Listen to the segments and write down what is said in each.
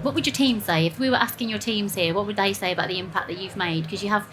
What would your team say? If we were asking your teams here, what would they say about the impact that you've made? Because you have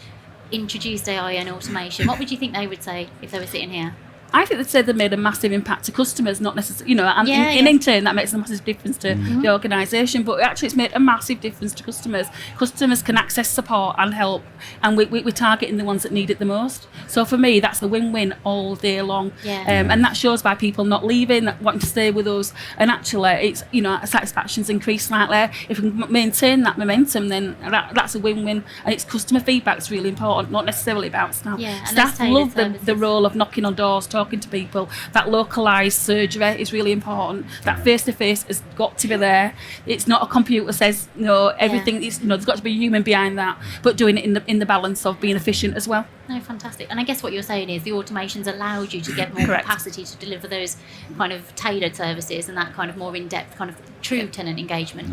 introduced AI and automation. What would you think they would say if they were sitting here? I think they'd say they made a massive impact to customers, not necessarily, and in turn that makes a massive difference to the organisation. But actually, it's made a massive difference to customers. Customers can access support and help, and we're targeting the ones that need it the most. So for me, that's a win-win all day long. And that shows by people not leaving, wanting to stay with us. And actually, it's satisfaction's increased slightly. If we can maintain that momentum, then that's a win-win. And it's customer feedback's really important, not necessarily about staff. Staff love the role of knocking on doors, talking to people. That localised surgery is really important. That face-to-face has got to be there. It's not a computer says everything. It's, there's got to be a human behind that, but doing it in the balance of being efficient as well. No, fantastic. And I guess what you're saying is the automation's allowed you to get more capacity to deliver those kind of tailored services and that kind of more in-depth kind of true tenant engagement.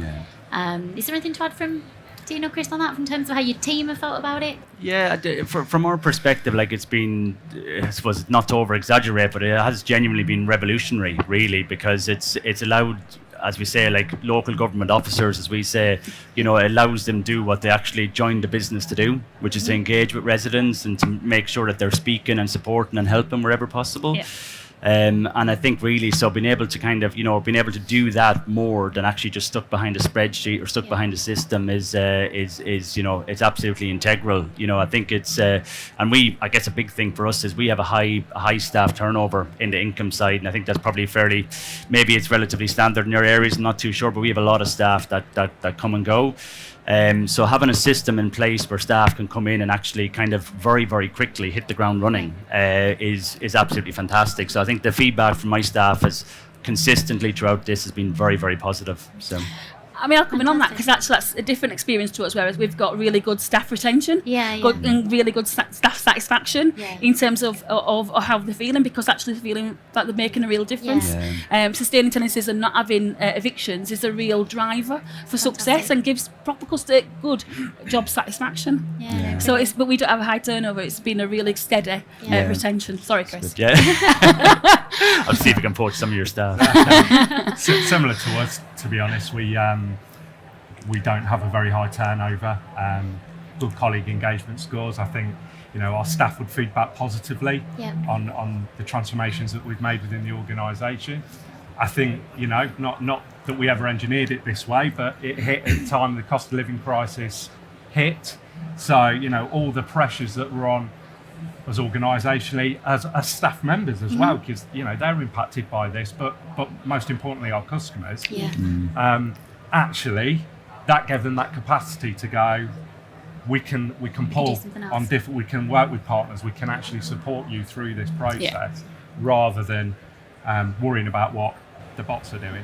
Is there anything to add from Dean or Chris on that, in terms of how your team have felt about it? Yeah, from our perspective, it's been, I suppose, not to over-exaggerate, but it has genuinely been revolutionary, really, because it's allowed, as we say, local government officers, as we say, it allows them to do what they actually joined the business to do, which is to engage with residents and to make sure that they're speaking and supporting and helping wherever possible. And I think really, so being able to being able to do that more than actually just stuck behind a spreadsheet or stuck behind a system is it's absolutely integral. I think it's and I guess a big thing for us is we have a high staff turnover in the income side, and I think that's probably maybe it's relatively standard in your areas. I'm not too sure, but we have a lot of staff that come and go. So having a system in place where staff can come in and actually kind of very, very quickly hit the ground running is absolutely fantastic. So I think the feedback from my staff has consistently throughout this has been very, very positive. So. I'll come in on that because actually that's a different experience to us, whereas we've got really good staff retention, and really good staff satisfaction in terms of how they're feeling, because actually they're feeling that they're making a real difference. Sustaining tenancies and not having evictions is a real driver for success and gives proper good job satisfaction. But we don't have a high turnover. It's been a really steady retention. Sorry, Chris. I'll see if we can poach some of your staff. Similar to us, to be honest, we don't have a very high turnover. Good colleague engagement scores. I think our staff would feedback positively on the transformations that we've made within the organisation. I think not that we ever engineered it this way, but it hit at the time the cost of living crisis hit. So all the pressures that were on us organisationally as staff members as well, because they're impacted by this, but most importantly our customers. Actually, that gave them that capacity to go, we can pull on different, we can work with partners, we can actually support you through this process rather than worrying about what the bots are doing.